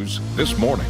News This Morning.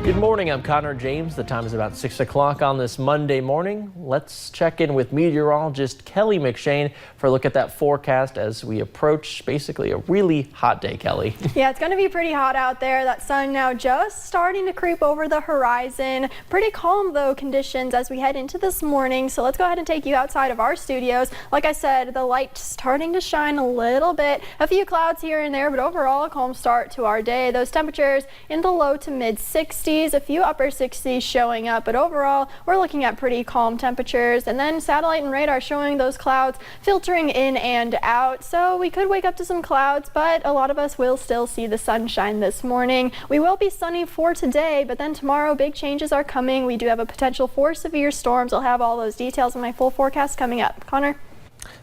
Good morning, I'm Connor James. The time is about 6 o'clock on this Monday morning. Let's check in with meteorologist Kelly McShane for a look at that forecast as we approach basically a really hot day, Kelly. Yeah, it's going to be pretty hot out there. That sun now just starting to creep over the horizon. Pretty calm, though, conditions as we head into this morning. So let's go ahead and take you outside of our studios. Like I said, the light starting to shine a little bit. A few clouds here and there, but overall a calm start to our day. Those temperatures in the low to mid 60s. A few upper 60s showing up, but overall we're looking at pretty calm temperatures. And then satellite and radar showing those clouds filtering in and out, so we could wake up to some clouds, but a lot of us will still see the sunshine this morning. We will be sunny for today, but then tomorrow big changes are coming. We do have a potential for severe storms. I'll have all those details in my full forecast coming up. Connor?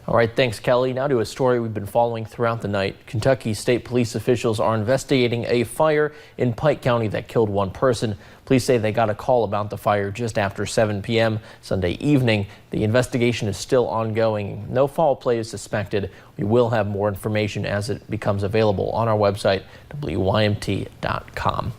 All right, thanks, Kelly. Now to a story we've been following throughout the night. Kentucky state police officials are investigating a fire in Pike County that killed one person. Police say they got a call about the fire just after 7 p.m. Sunday evening. The investigation is still ongoing. No foul play is suspected. We will have more information as it becomes available on our website, WYMT.com.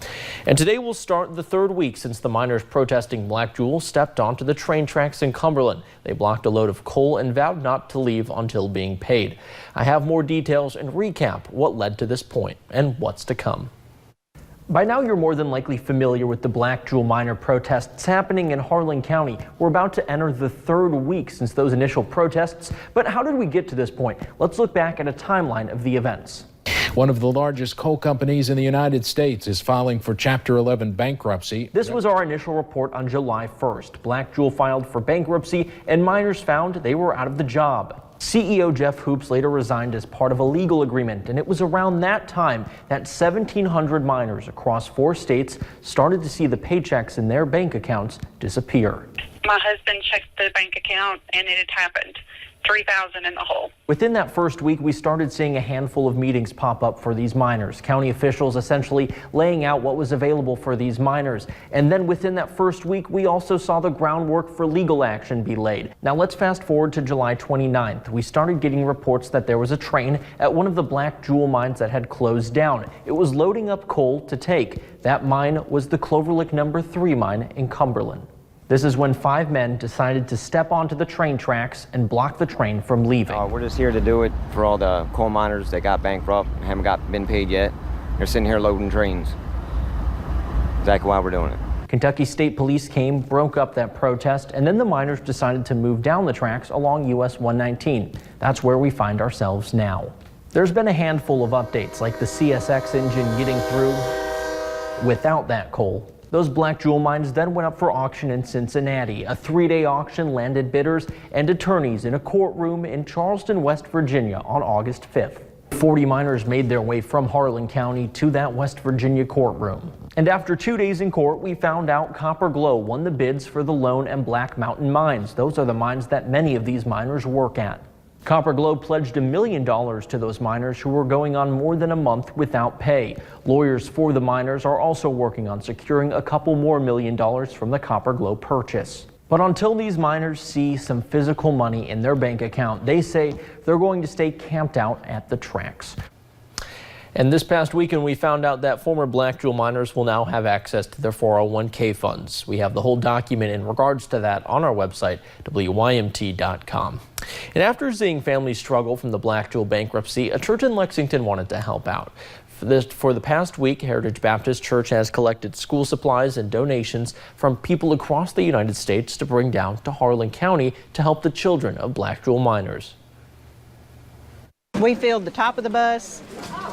And today will start the third week since the miners protesting Black Jewel stepped onto the train tracks in Cumberland. They blocked a load of coal and vowed not to leave until being paid. I have more details and recap what led to this point and what's to come. By now, you're more than likely familiar with the Black Jewel miner protests happening in Harlan County. We're about to enter the third week since those initial protests. But how did we get to this point? Let's look back at a timeline of the events. One of the largest coal companies in the United States is filing for Chapter 11 bankruptcy. This was our initial report on July 1st. Black Jewel filed for bankruptcy and miners found they were out of the job. CEO Jeff Hoops later resigned as part of a legal agreement, and it was around that time that 1,700 miners across 4 states started to see the paychecks in their bank accounts disappear. My husband checked the bank account and it had happened. $3,000 in the hole. Within that first week, we started seeing a handful of meetings pop up for these miners. County officials essentially laying out what was available for these miners. And then within that first week, we also saw the groundwork for legal action be laid. Now let's fast forward to July 29th. We started getting reports that there was a train at one of the Black Jewel mines that had closed down. It was loading up coal to take. That mine was the Cloverlick No. 3 mine in Cumberland. This is when 5 men decided to step onto the train tracks and block the train from leaving. We're just here to do it for all the coal miners that got bankrupt and haven't been paid yet. They're sitting here loading trains. Exactly why we're doing it. Kentucky State Police came, broke up that protest, and then the miners decided to move down the tracks along US 119. That's where we find ourselves now. There's been a handful of updates, like the CSX engine getting through without that coal. Those Black Jewel mines then went up for auction in Cincinnati. A 3-day auction landed bidders and attorneys in a courtroom in Charleston, West Virginia on August 5th. 40 miners made their way from Harlan County to that West Virginia courtroom. And after 2 days in court, we found out Copper Glow won the bids for the Lone and Black Mountain mines. Those are the mines that many of these miners work at. Copper Glow pledged $1 million to those miners who were going on more than a month without pay. Lawyers for the miners are also working on securing a couple more $1 million from the Copper Glow purchase. But until these miners see some physical money in their bank account, they say they're going to stay camped out at the tracks. And this past weekend, we found out that former Black Jewel miners will now have access to their 401k funds. We have the whole document in regards to that on our website, WYMT.com. And after seeing families struggle from the Black Jewel bankruptcy, a church in Lexington wanted to help out. For the past week, Heritage Baptist Church has collected school supplies and donations from people across the United States to bring down to Harlan County to help the children of Black Jewel miners. We filled the top of the bus,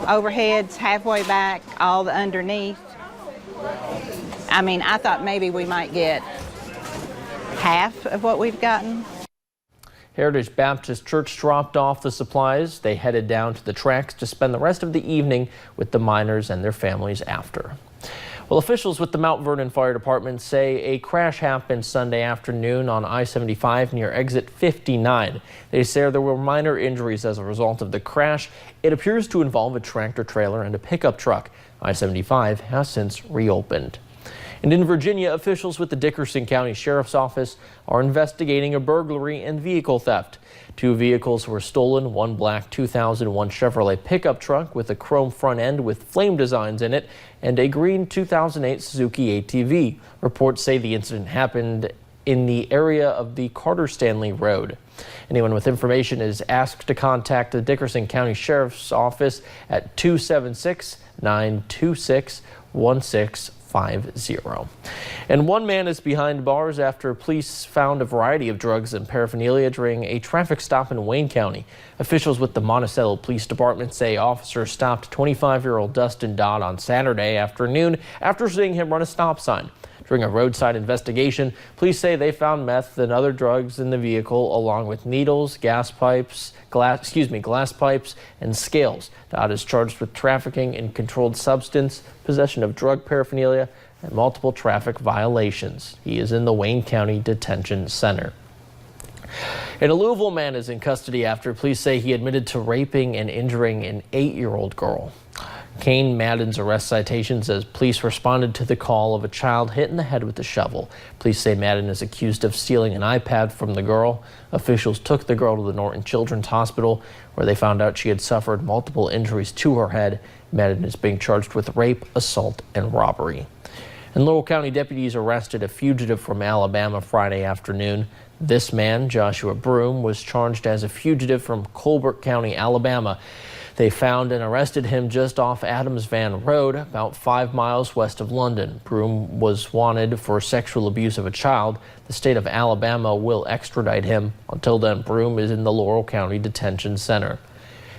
overheads, halfway back, all the underneath. I mean, I thought maybe we might get half of what we've gotten. Heritage Baptist Church dropped off the supplies. They headed down to the tracks to spend the rest of the evening with the miners and their families after. Well, officials with the Mount Vernon Fire Department say a crash happened Sunday afternoon on I-75 near exit 59. They say there were minor injuries as a result of the crash. It appears to involve a tractor trailer and a pickup truck. I-75 has since reopened. And in Virginia, officials with the Dickerson County Sheriff's Office are investigating a burglary and vehicle theft. 2 vehicles were stolen, one black 2001 Chevrolet pickup truck with a chrome front end with flame designs in it, and a green 2008 Suzuki ATV. Reports say the incident happened in the area of the Carter Stanley Road. Anyone with information is asked to contact the Dickerson County Sheriff's Office at 276-926-1650. And one man is behind bars after police found a variety of drugs and paraphernalia during a traffic stop in Wayne County. Officials with the Monticello Police Department say officers stopped 25-year-old Dustin Dodd on Saturday afternoon after seeing him run a stop sign. During a roadside investigation, police say they found meth and other drugs in the vehicle, along with needles, glass pipes, and scales. Dodd is charged with trafficking in controlled substance, possession of drug paraphernalia, and multiple traffic violations. He is in the Wayne County Detention Center. And a Louisville man is in custody after police say he admitted to raping and injuring an 8-year-old girl. Kane Madden's arrest citation says police responded to the call of a child hit in the head with a shovel. Police say Madden is accused of stealing an iPad from the girl. Officials took the girl to the Norton Children's Hospital, where they found out she had suffered multiple injuries to her head. Madden is being charged with rape, assault, and robbery. And Lowell County deputies arrested a fugitive from Alabama Friday afternoon. This man, Joshua Broom, was charged as a fugitive from Colbert County, Alabama. They found and arrested him just off Adams Van Road, about 5 miles west of London. Broom was wanted for sexual abuse of a child. The state of Alabama will extradite him. Until then, Broom is in the Laurel County Detention Center.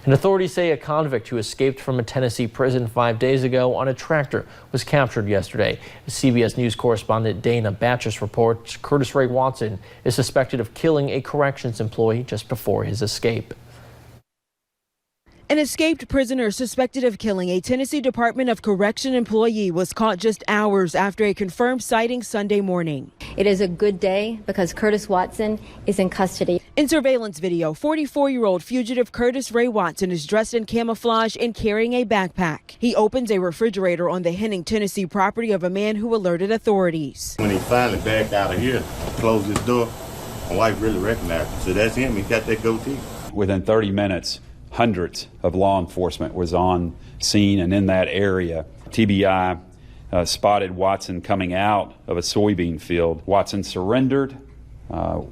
And authorities say a convict who escaped from a Tennessee prison 5 days ago on a tractor was captured yesterday. As CBS News correspondent Dana Batchus reports, Curtis Ray Watson is suspected of killing a corrections employee just before his escape. An escaped prisoner suspected of killing a Tennessee Department of Correction employee was caught just hours after a confirmed sighting Sunday morning. It is a good day because Curtis Watson is in custody. In surveillance video, 44-year-old fugitive Curtis Ray Watson is dressed in camouflage and carrying a backpack. He opens a refrigerator on the Henning, Tennessee property of a man who alerted authorities. When he finally backed out of here, closed his door, my wife really recognized him. So that's him. He got that goatee. Within 30 minutes, hundreds of law enforcement was on scene and in that area. TBI spotted Watson coming out of a soybean field. Watson surrendered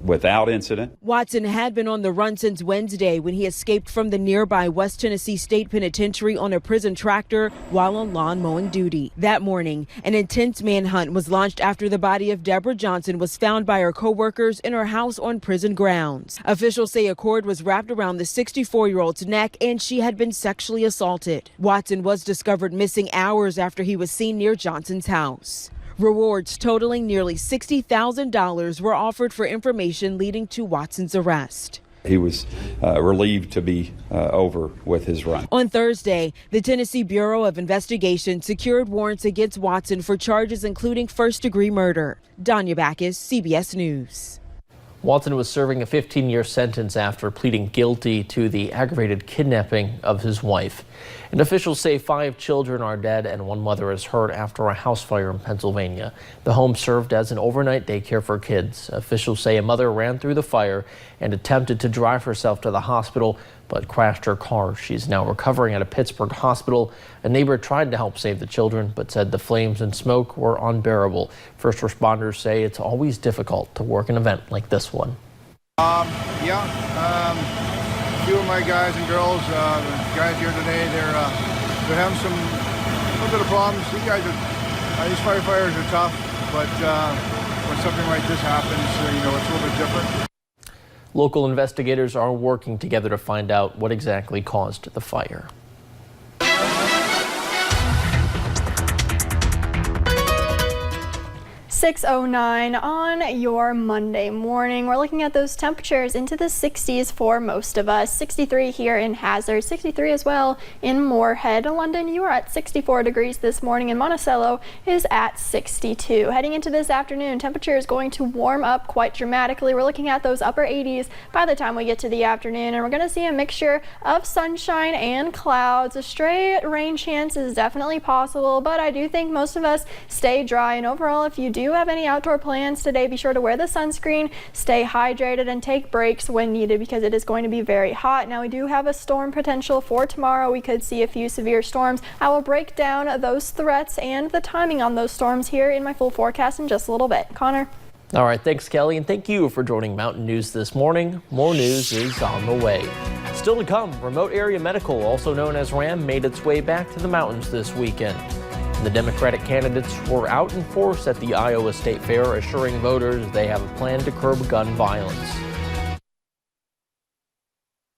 without incident. Watson had been on the run since Wednesday when he escaped from the nearby West Tennessee State Penitentiary on a prison tractor while on lawn mowing duty. That morning, an intense manhunt was launched after the body of Deborah Johnson was found by her co-workers in her house on prison grounds. Officials say a cord was wrapped around the 64-year-old's neck and she had been sexually assaulted. Watson was discovered missing hours after he was seen near Johnson's house. Rewards totaling nearly $60,000 were offered for information leading to Watson's arrest. He was relieved to be over with his run. On Thursday, the Tennessee Bureau of Investigation secured warrants against Watson for charges including first-degree murder. Danya Backus, CBS News. Watson was serving a 15-year sentence after pleading guilty to the aggravated kidnapping of his wife. And officials say 5 children are dead and 1 mother is hurt after a house fire in Pennsylvania. The home served as an overnight daycare for kids. Officials say a mother ran through the fire and attempted to drive herself to the hospital, but crashed her car. She's now recovering at a Pittsburgh hospital. A neighbor tried to help save the children, but said the flames and smoke were unbearable. First responders say it's always difficult to work an event like this one. A few of my guys and girls, guys here today, they're having a little bit of problems. These firefighters are tough, but when something like this happens, it's a little bit different. Local investigators are working together to find out what exactly caused the fire. 6:09 on your Monday morning. We're looking at those temperatures into the 60s for most of us. 63 here in Hazard, 63 as well in Moorhead. London, you are at 64 degrees this morning, and Monticello is at 62. Heading into this afternoon, temperature is going to warm up quite dramatically. We're looking at those upper 80s by the time we get to the afternoon, and we're going to see a mixture of sunshine and clouds. A stray rain chance is definitely possible, but I do think most of us stay dry. And overall, if you do have any outdoor plans today, be sure to wear the sunscreen, stay hydrated, and take breaks when needed because it is going to be very hot. Now, we do have a storm potential for tomorrow. We could see a few severe storms. I will break down those threats and the timing on those storms here in my full forecast in just a little bit. Connor. All right, thanks, Kelly, and thank you for joining Mountain News this morning. More news is on the way. Still to come, remote area medical, also known as RAM, made its way back to the mountains this weekend. The Democratic candidates were out in force at the Iowa State Fair, assuring voters they have a plan to curb gun violence.